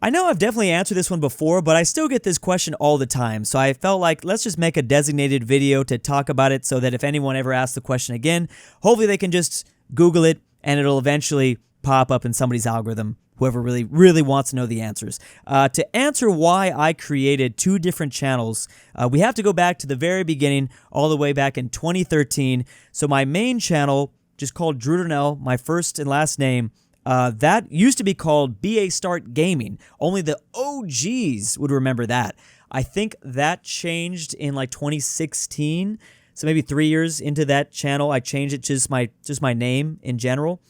I know I've definitely answered this one before, but I still get this question all the time. So I felt like let's just make a designated video to talk about it so that if anyone ever asks the question again, hopefully they can just Google it and it'll eventually pop up in somebody's algorithm, whoever really, really wants to know the answers. To answer why I created two different channels, we have to go back to the very beginning, all the way back in 2013. So my main channel, just called Drew Darnell, my first and last name, that used to be called BA Start Gaming. Only the OGs would remember that. I think that changed in like 2016. So maybe 3 years into that channel, I changed it to just my name in general.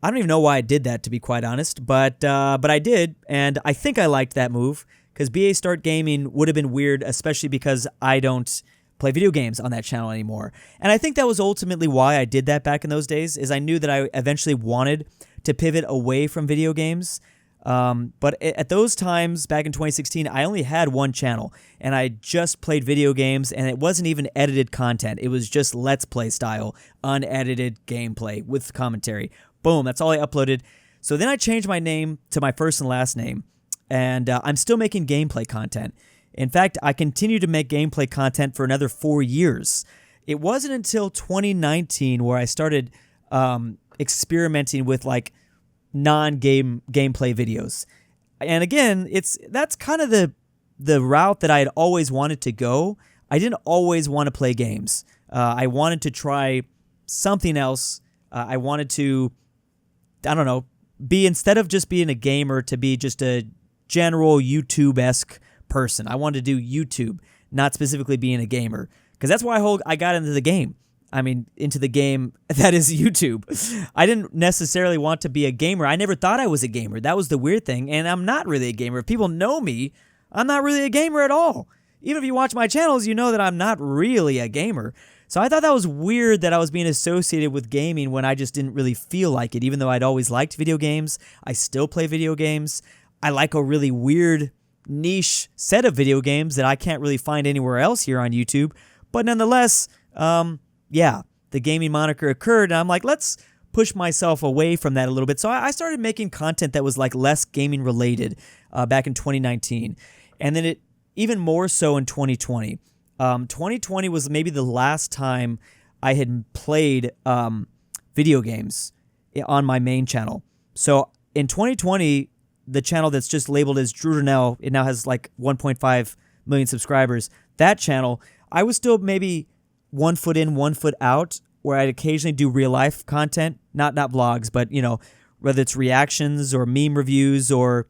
I don't even know why I did that, to be quite honest, but I did, and I think I liked that move because BA Start Gaming would have been weird, especially because I don't play video games on that channel anymore. And I think that was ultimately why I did that back in those days, is I knew that I eventually wanted to pivot away from video games. But at those times, back in 2016, I only had one channel, and I just played video games, and it wasn't even edited content. It was just Let's Play style, unedited gameplay with commentary. Boom, that's all I uploaded. So then I changed my name to my first and last name, and I'm still making gameplay content. In fact, I continued to make gameplay content for another 4 years. It wasn't until 2019 where I started experimenting with like non-gameplay videos. And again, that's kind of the route that I had always wanted to go. I didn't always want to play games. I wanted to try something else. I wanted to, I don't know, instead of just being a gamer, to be just a general YouTube-esque person. I wanted to do YouTube, not specifically being a gamer, because that's why I got into the game. I mean, into the game that is YouTube. I didn't necessarily want to be a gamer. I never thought I was a gamer. That was the weird thing, and I'm not really a gamer. If people know me, I'm not really a gamer at all. Even if you watch my channels, you know that I'm not really a gamer. So I thought that was weird that I was being associated with gaming when I just didn't really feel like it, even though I'd always liked video games. I still play video games. I like a really weird niche set of video games that I can't really find anywhere else here on YouTube. But nonetheless, yeah, the gaming moniker occurred, and I'm like, let's push myself away from that a little bit. So I started making content that was like less gaming related back in 2019. And then it even more so in 2020. 2020 was maybe the last time I had played video games on my main channel. So in 2020, the channel that's just labeled as Drew Darnell, it now has like 1.5 million subscribers. That channel, I was still maybe 1 foot in, 1 foot out, where I'd occasionally do real life content, not vlogs, but you know, whether it's reactions or meme reviews or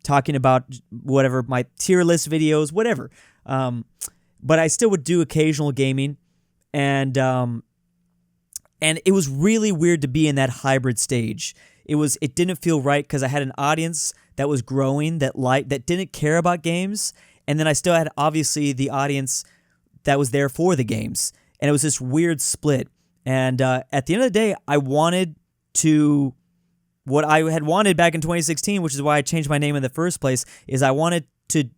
talking about whatever, my tier list videos, whatever. But I still would do occasional gaming, and it was really weird to be in that hybrid stage. It didn't feel right because I had an audience that was growing that didn't care about games, and then I still had obviously the audience that was there for the games, and it was this weird split. And at the end of the day, I wanted to, what I had wanted back in 2016, which is why I changed my name in the first place, is I wanted to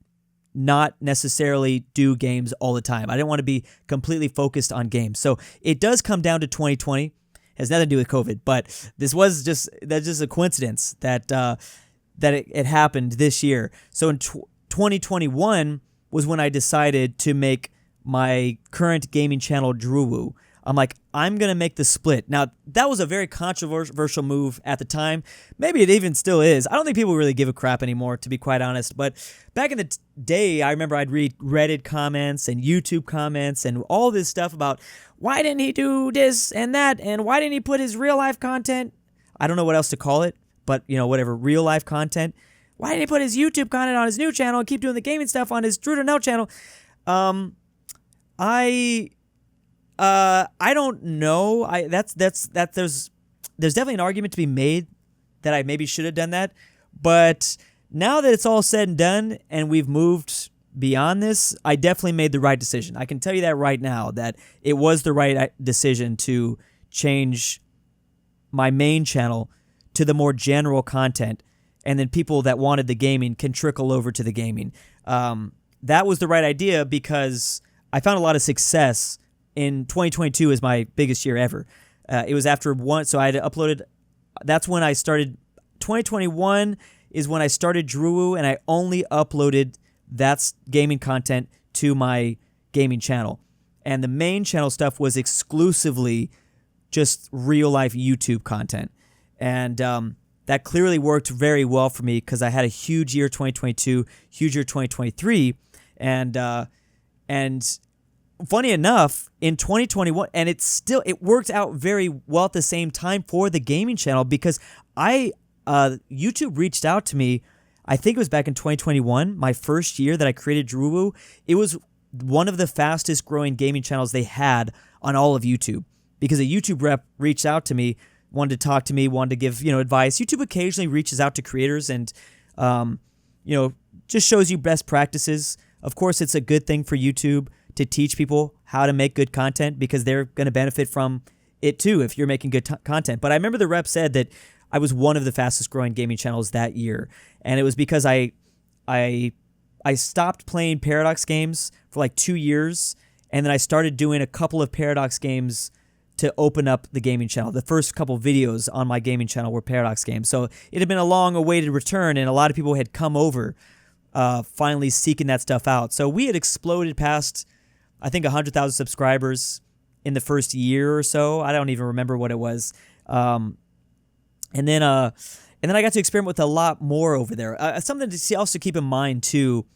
not necessarily do games all the time. I didn't want to be completely focused on games. So it does come down to 2020. It has nothing to do with COVID, but that's just a coincidence that it happened this year. So in 2021 was when I decided to make my current gaming channel Drewoo. I'm like, I'm going to make the split. Now, that was a very controversial move at the time. Maybe it even still is. I don't think people really give a crap anymore, to be quite honest. But back in the day, I remember I'd read Reddit comments and YouTube comments and all this stuff about why didn't he do this and that, and why didn't he put his real life content? I don't know what else to call it, but you know, whatever, real life content. Why didn't he put his YouTube content on his new channel and keep doing the gaming stuff on his Drew Darnell channel? I don't know. There's definitely an argument to be made that I maybe should have done that, but now that it's all said and done and we've moved beyond this, I definitely made the right decision. I can tell you that right now, that it was the right decision to change my main channel to the more general content, and then people that wanted the gaming can trickle over to the gaming. That was the right idea because I found a lot of success. In 2022 is my biggest year ever. It was after one, so I had uploaded. That's when I started. 2021 is when I started Drew, and I only uploaded that gaming content to my gaming channel. And the main channel stuff was exclusively just real life YouTube content. And that clearly worked very well for me because I had a huge year 2022, huge year 2023. And funny enough, in 2021, and it worked out very well at the same time for the gaming channel because YouTube reached out to me. I think it was back in 2021, my first year that I created Drew. It was one of the fastest growing gaming channels they had on all of YouTube because a YouTube rep reached out to me, wanted to talk to me, wanted to give, advice. YouTube occasionally reaches out to creators and, just shows you best practices. Of course, it's a good thing for YouTube to teach people how to make good content because they're going to benefit from it too if you're making good content. But I remember the rep said that I was one of the fastest growing gaming channels that year. And it was because I stopped playing Paradox games for like 2 years, and then I started doing a couple of Paradox games to open up the gaming channel. The first couple videos on my gaming channel were Paradox games. So it had been a long-awaited return, and a lot of people had come over finally seeking that stuff out. So we had exploded past, I think, 100,000 subscribers in the first year or so. I don't even remember what it was. And then I got to experiment with a lot more over there. Something to also keep in mind too,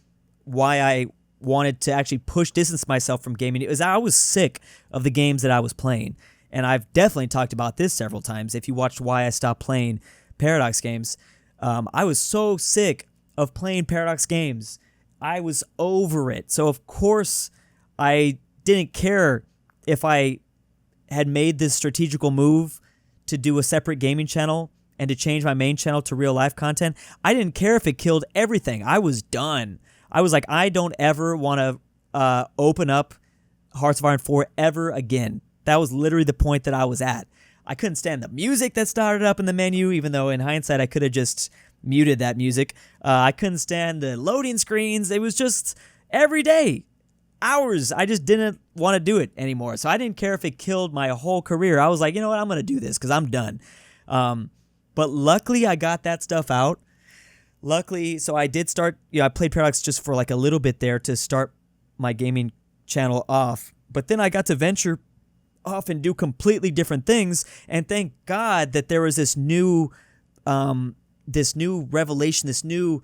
why I wanted to actually distance myself from gaming is I was sick of the games that I was playing. And I've definitely talked about this several times. If you watched why I stopped playing Paradox games, I was so sick of playing Paradox games. I was over it. So of course I didn't care if I had made this strategical move to do a separate gaming channel and to change my main channel to real life content. I didn't care if it killed everything. I was done. I was like, I don't ever want to open up Hearts of Iron 4 ever again. That was literally the point that I was at. I couldn't stand the music that started up in the menu, even though in hindsight I could have just muted that music. I couldn't stand the loading screens. It was just every day, hours. I just didn't want to do it anymore. So I didn't care if it killed my whole career. I was like, you know what? I'm going to do this because I'm done. But luckily I got that stuff out. Luckily, so I did start, I played Paradox just for like a little bit there to start my gaming channel off. But then I got to venture off and do completely different things. And thank God that there was this new revelation, this new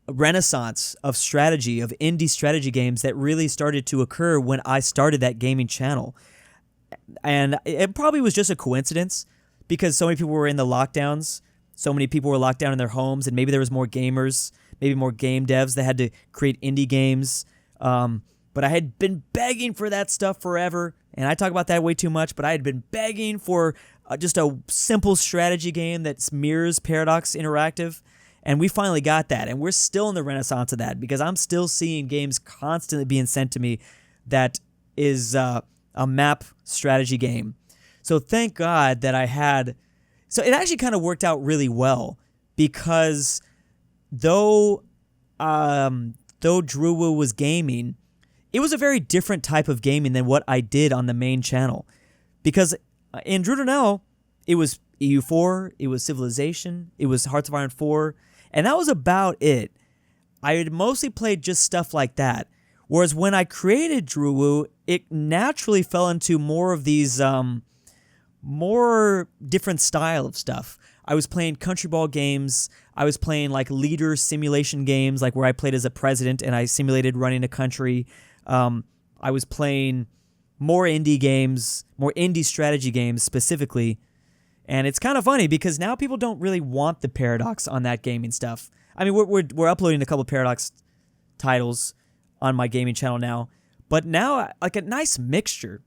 renaissance of strategy, of indie strategy games that really started to occur when I started that gaming channel. And it probably was just a coincidence because so many people were in the lockdowns. So many people were locked down in their homes, and maybe there was more gamers, maybe more game devs that had to create indie games. But I had been begging for that stuff forever, and I talk about that way too much, but I had been begging for just a simple strategy game that mirrors Paradox Interactive, and we finally got that, and we're still in the renaissance of that because I'm still seeing games constantly being sent to me that is a map strategy game. So thank God that I had... So it actually kind of worked out really well because though Drew was gaming, it was a very different type of gaming than what I did on the main channel. Because in Drew Now, it was EU4, it was Civilization, it was Hearts of Iron 4, and that was about it. I had mostly played just stuff like that. Whereas when I created Drew, it naturally fell into more of these... more different style of stuff. I was playing country ball games. I was playing like leader simulation games, like where I played as a president and I simulated running a country. I was playing more indie games, more indie strategy games specifically. And it's kind of funny because now people don't really want the Paradox on that gaming stuff. I mean, we're uploading a couple of Paradox titles on my gaming channel now, but now like a nice mixture.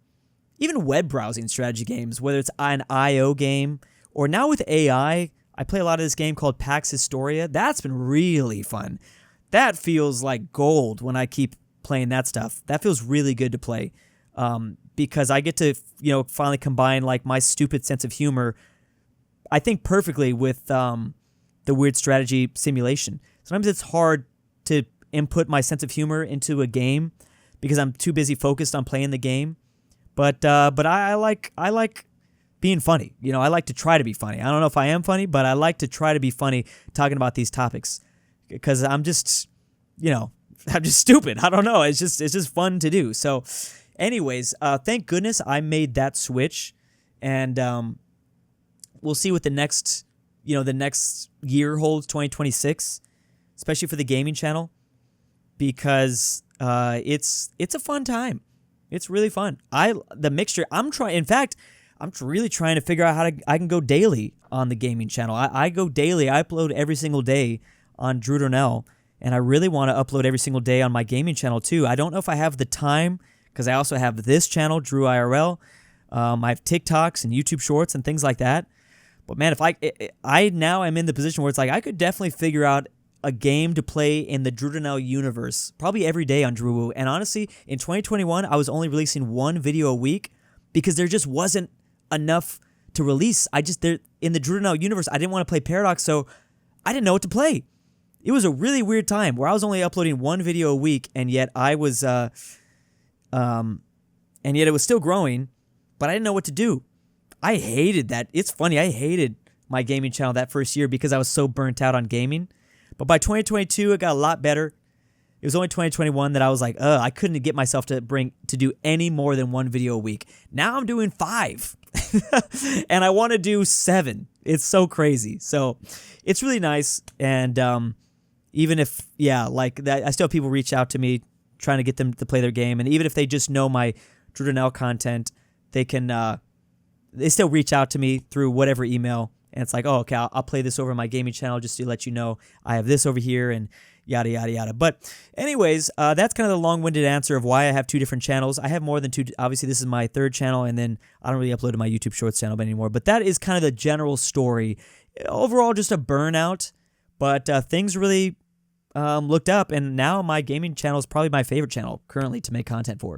Even web browsing strategy games, whether it's an IO game or now with AI, I play a lot of this game called Pax Historia. That's been really fun. That feels like gold when I keep playing that stuff. That feels really good to play because I get to, finally combine like my stupid sense of humor, I think perfectly with the weird strategy simulation. Sometimes it's hard to input my sense of humor into a game because I'm too busy focused on playing the game. But I like being funny. You know, I like to try to be funny. I don't know if I am funny, but I like to try to be funny talking about these topics because I'm just, you know, I'm just stupid. I don't know. It's just fun to do. So anyways, thank goodness I made that switch, and we'll see what the next year holds, 2026, especially for the gaming channel, because it's a fun time. It's really fun. The mixture. I'm really trying to figure out how I can go daily on the gaming channel. I go daily. I upload every single day on Drew Darnell, and I really want to upload every single day on my gaming channel too. I don't know if I have the time because I also have this channel, Drew IRL. I have TikToks and YouTube Shorts and things like that. But man, if I now am in the position where it's like I could definitely figure out a game to play in the Drew Darnell universe probably every day on Drew Woo. And honestly, in 2021, I was only releasing one video a week because there just wasn't enough to release. In the Drew Darnell universe, I didn't want to play Paradox, so I didn't know what to play. It was a really weird time where I was only uploading one video a week, and yet it was still growing, but I didn't know what to do. I hated that. It's funny, I hated my gaming channel that first year because I was so burnt out on gaming. But by 2022, it got a lot better. It was only 2021 that I was like, I couldn't get myself to do any more than one video a week. Now I'm doing 5. And I want to do 7. It's so crazy. So it's really nice. And even if, like that, I still have people reach out to me trying to get them to play their game. And even if they just know my Drew Darnell content, they can, they still reach out to me through whatever email. And it's like, oh, okay, I'll play this over my gaming channel just to let you know I have this over here and yada, yada, yada. But anyways, that's kind of the long-winded answer of why I have 2 different channels. I have more than 2. Obviously, this is my 3rd channel, and then I don't really upload to my YouTube Shorts channel anymore. But that is kind of the general story. Overall, just a burnout, but things really looked up, and now my gaming channel is probably my favorite channel currently to make content for.